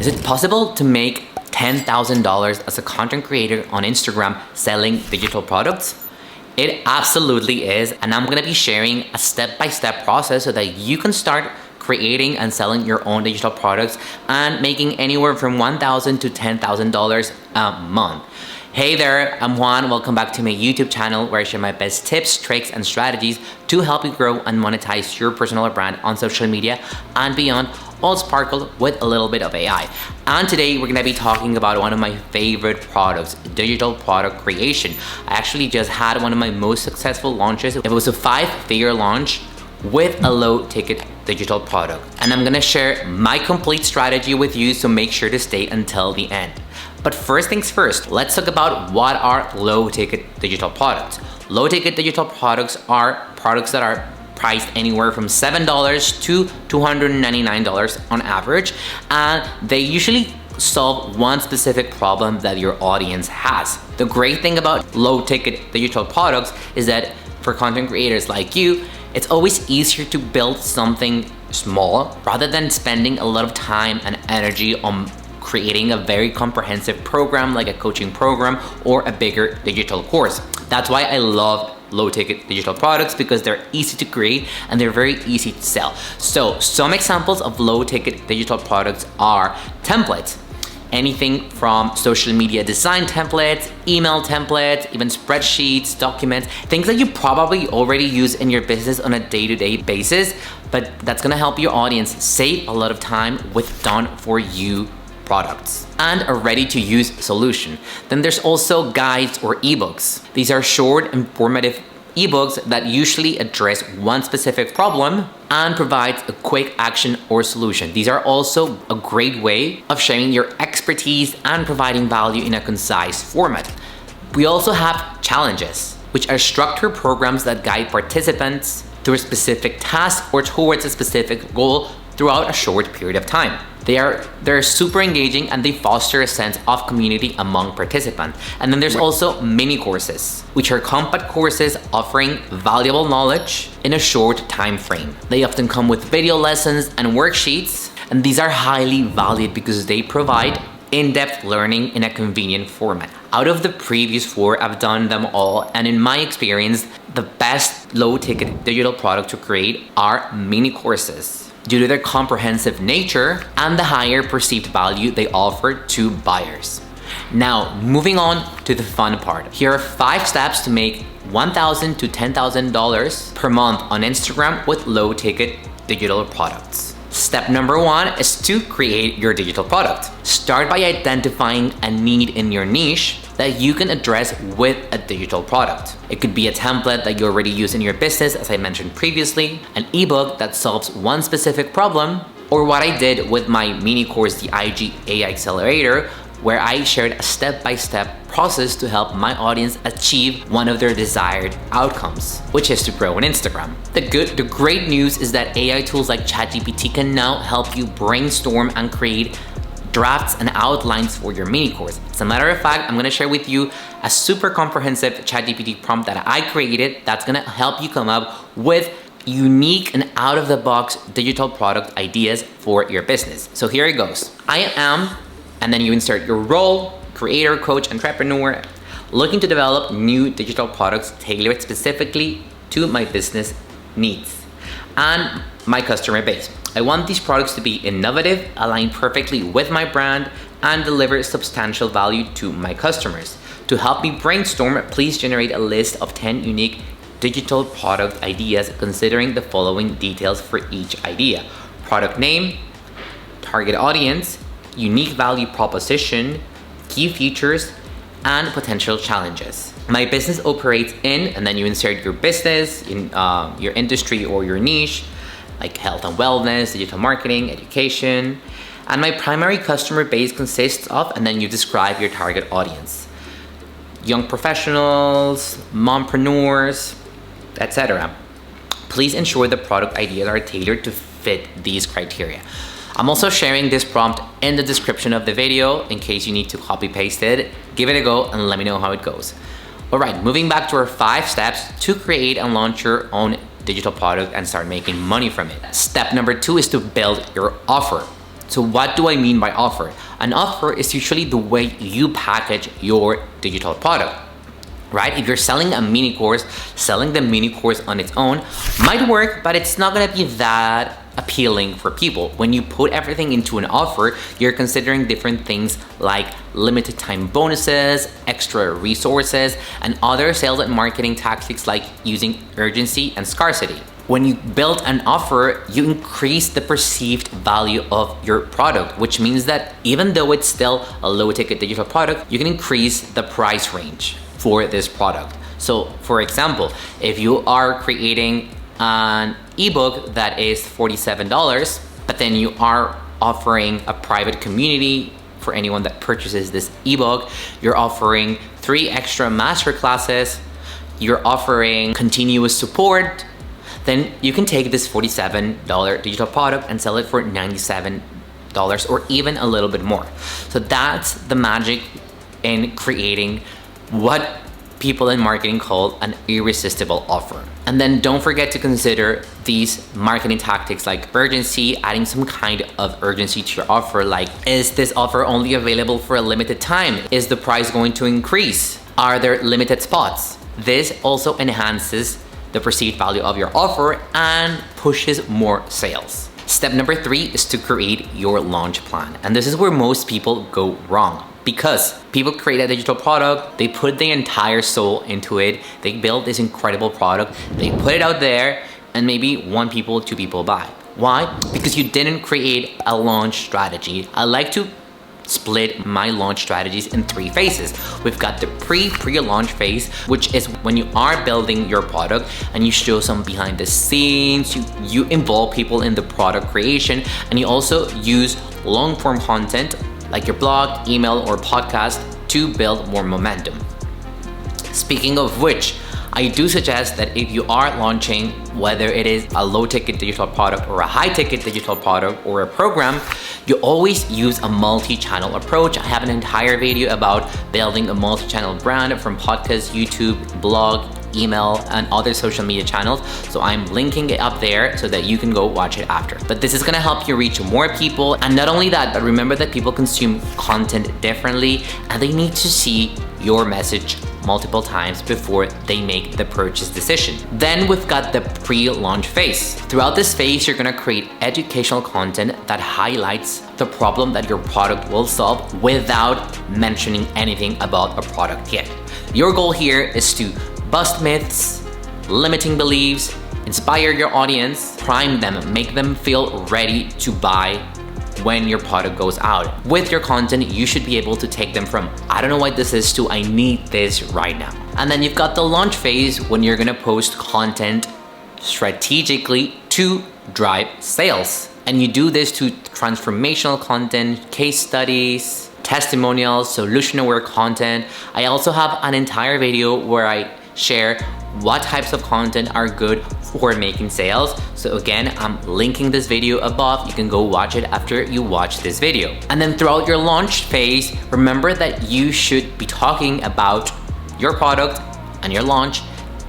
Is it possible to make $10,000 as a content creator on Instagram selling digital products? It absolutely is, and I'm gonna be sharing a step-by-step process so that you can start creating and selling your own digital products and making anywhere from $1,000 to $10,000 a month. Hey there, I'm Juan. Welcome back to my YouTube channel where I share my best tips, tricks, and strategies to help you grow and monetize your personal brand on social media and beyond, all sparkled with a little bit of AI. And today we're gonna be talking about one of my favorite products, digital product creation. I actually just had one of my most successful launches. It was a 5-figure launch with a low ticket digital product. And I'm gonna share my complete strategy with you, so make sure to stay until the end. But first things first, let's talk about what are low ticket digital products. Low ticket digital products are products that are priced anywhere from $7 to $299 on average, and they usually solve one specific problem that your audience has. The great thing about low ticket digital products is that for content creators like you, it's always easier to build something small rather than spending a lot of time and energy on creating a very comprehensive program like a coaching program or a bigger digital course. That's why I love low ticket digital products, because they're easy to create and they're very easy to sell. So some examples of low ticket digital products are templates. Anything from social media design templates, email templates, even spreadsheets, documents, things that you probably already use in your business on a day-to-day basis, but that's gonna help your audience save a lot of time with done for you products and a ready-to-use solution. Then there's also guides or ebooks. These are short, informative ebooks that usually address one specific problem and provides a quick action or solution. These are also a great way of sharing your expertise and providing value in a concise format. We also have challenges, which are structured programs that guide participants through a specific task or towards a specific goal throughout a short period of time. They're super engaging and they foster a sense of community among participants. And then there's also mini courses, which are compact courses offering valuable knowledge in a short time frame. They often come with video lessons and worksheets, and these are highly valued because they provide in-depth learning in a convenient format. Out of the previous 4, I've done them all, and in my experience, the best low-ticket digital product to create are mini courses, due to their comprehensive nature and the higher perceived value they offer to buyers. Now, moving on to the fun part. Here are 5 steps to make $1,000 to $10,000 per month on Instagram with low ticket digital products. Step number 1 is to create your digital product. Start by identifying a need in your niche that you can address with a digital product. It could be a template that you already use in your business, as I mentioned previously, an ebook that solves one specific problem, or what I did with my mini course, the IG AI Accelerator, where I shared a step-by-step process to help my audience achieve one of their desired outcomes, which is to grow on Instagram. The great news is that AI tools like ChatGPT can now help you brainstorm and create drafts and outlines for your mini course. As a matter of fact, I'm gonna share with you a super comprehensive ChatGPT prompt that I created that's gonna help you come up with unique and out-of-the-box digital product ideas for your business. So here it goes. I am, and then you insert your role, creator, coach, entrepreneur, looking to develop new digital products tailored specifically to my business needs and my customer base. I want these products to be innovative, align perfectly with my brand, and deliver substantial value to my customers. To help me brainstorm, please generate a list of 10 unique digital product ideas considering the following details for each idea: product name, target audience, unique value proposition, key features, and potential challenges. My business operates in, and then you insert your business, in your industry or your niche, like health and wellness, digital marketing, education. And my primary customer base consists of, and then you describe your target audience: young professionals, mompreneurs, etc. Please ensure the product ideas are tailored to fit these criteria. I'm also sharing this prompt in the description of the video in case you need to copy paste it. Give it a go and let me know how it goes. All right, moving back to our 5 steps to create and launch your own digital product and start making money from it. Step number 2 is to build your offer. So what do I mean by offer? An offer is usually the way you package your digital product, right? If you're selling a mini course, selling the mini course on its own might work, but it's not gonna be that appealing for people. When you put everything into an offer, you're considering different things like limited time bonuses, extra resources, and other sales and marketing tactics like using urgency and scarcity. When you build an offer, you increase the perceived value of your product, which means that even though it's still a low ticket digital product, you can increase the price range for this product. So for example, if you are creating an ebook that is $47, but then you are offering a private community for anyone that purchases this ebook, you're offering 3 extra masterclasses, you're offering continuous support, then you can take this $47 digital product and sell it for $97 or even a little bit more. So that's the magic in creating what people in marketing call an irresistible offer. And then don't forget to consider these marketing tactics like urgency, adding some kind of urgency to your offer. Like, is this offer only available for a limited time? Is the price going to increase? Are there limited spots? This also enhances the perceived value of your offer and pushes more sales. Step number 3 is to create your launch plan. And this is where most people go wrong, because people create a digital product, they put their entire soul into it, they build this incredible product, they put it out there, and maybe 1 people, 2 people buy. Why? Because you didn't create a launch strategy. I like to split my launch strategies in 3 phases. We've got the pre-launch phase, which is when you are building your product and you show some behind the scenes, you involve people in the product creation, and you also use long-form content like your blog, email, or podcast to build more momentum. Speaking of which, I do suggest that if you are launching, whether it is a low ticket digital product or a high ticket digital product or a program, you always use a multi-channel approach. I have an entire video about building a multi-channel brand from podcast, YouTube, blog, email, and other social media channels. So I'm linking it up there so that you can go watch it after. But this is gonna help you reach more people. And not only that, but remember that people consume content differently and they need to see your message multiple times before they make the purchase decision. Then we've got the pre-launch phase. Throughout this phase, you're gonna create educational content that highlights the problem that your product will solve without mentioning anything about a product yet. Your goal here is to bust myths, limiting beliefs, inspire your audience, prime them, make them feel ready to buy when your product goes out. With your content, you should be able to take them from, I don't know what this is, to I need this right now. And then you've got the launch phase when you're gonna post content strategically to drive sales. And you do this to transformational content, case studies, testimonials, solution-aware content. I also have an entire video where I share what types of content are good for making sales. So again, I'm linking this video above. You can go watch it after you watch this video. And then throughout your launch phase, remember that you should be talking about your product and your launch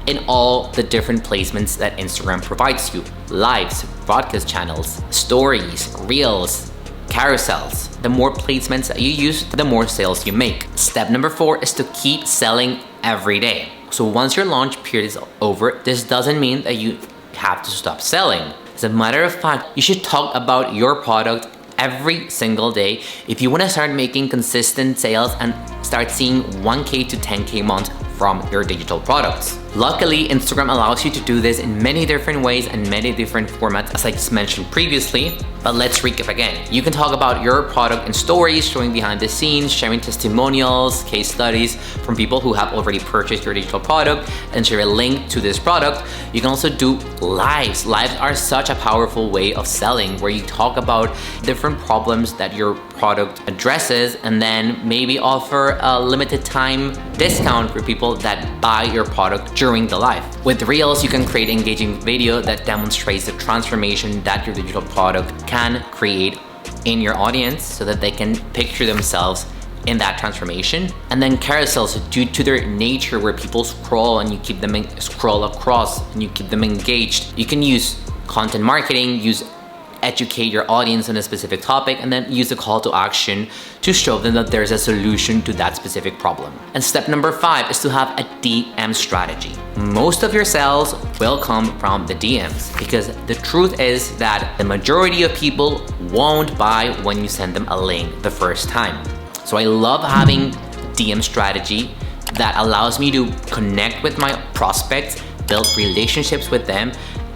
in all the different placements that Instagram provides you. Lives, broadcast channels, stories, reels, carousels. The more placements that you use, the more sales you make. Step number 4 is to keep selling every day. So once your launch period is over, this doesn't mean that you have to stop selling. As a matter of fact, you should talk about your product every single day if you want to start making consistent sales and start seeing 1K to 10K months from your digital products. Luckily, Instagram allows you to do this in many different ways and many different formats, as I just mentioned previously. But let's recap again. You can talk about your product in stories, showing behind the scenes, sharing testimonials, case studies from people who have already purchased your digital product, and share a link to this product. You can also do lives. Lives are such a powerful way of selling, where you talk about different problems that your product addresses and then maybe offer a limited time discount for people that buy your product during the live. With Reels, you can create engaging video that demonstrates the transformation that your digital product can create in your audience so that they can picture themselves in that transformation. And then carousels, due to their nature where people scroll and you keep them scroll across and you keep them engaged, you can use content marketing, use educate your audience on a specific topic, and then use a call to action to show them that there's a solution to that specific problem. And step number 5 is to have a DM strategy. Most of your sales will come from the DMs, because the truth is that the majority of people won't buy when you send them a link the first time. So I love having DM strategy that allows me to connect with my prospects, build relationships with them,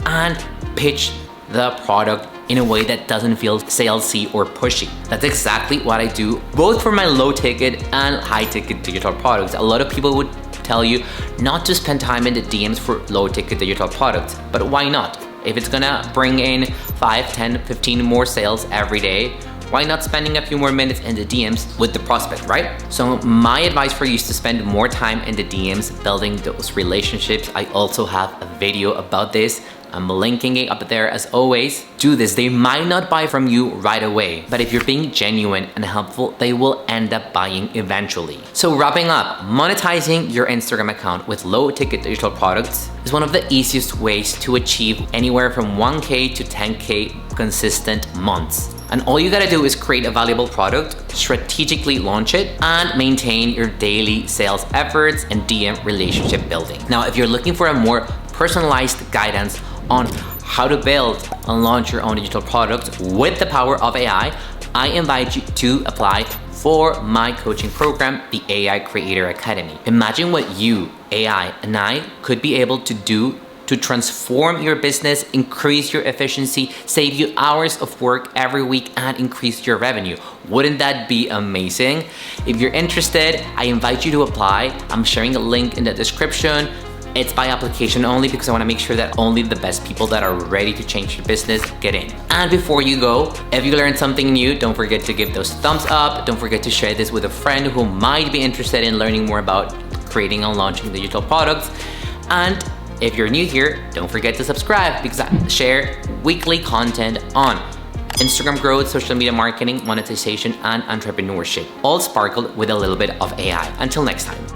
and pitch the product in a way that doesn't feel salesy or pushy. That's exactly what I do, both for my low ticket and high ticket digital products. A lot of people would tell you not to spend time in the DMs for low ticket digital products, but why not? If it's gonna bring in 5, 10, 15 more sales every day, why not spending a few more minutes in the DMs with the prospect, right? So my advice for you is to spend more time in the DMs building those relationships. I also have a video about this. I'm linking it up there as always. Do this. They might not buy from you right away, but if you're being genuine and helpful, they will end up buying eventually. So wrapping up, monetizing your Instagram account with low ticket digital products is one of the easiest ways to achieve anywhere from 1K to 10K consistent months. And all you gotta do is create a valuable product, strategically launch it, and maintain your daily sales efforts and DM relationship building. Now, if you're looking for a more personalized guidance on how to build and launch your own digital product with the power of AI, I invite you to apply for my coaching program, the AI Creator Academy. Imagine what you, AI, and I could be able to do to transform your business, increase your efficiency, save you hours of work every week, and increase your revenue. Wouldn't that be amazing? If you're interested, I invite you to apply. I'm sharing a link in the description. It's by application only because I want to make sure that only the best people that are ready to change your business get in. And before you go, if you learned something new, don't forget to give those thumbs up. Don't forget to share this with a friend who might be interested in learning more about creating and launching digital products. And if you're new here, don't forget to subscribe because I share weekly content on Instagram growth, social media marketing, monetization, and entrepreneurship, all sparkled with a little bit of AI. Until next time.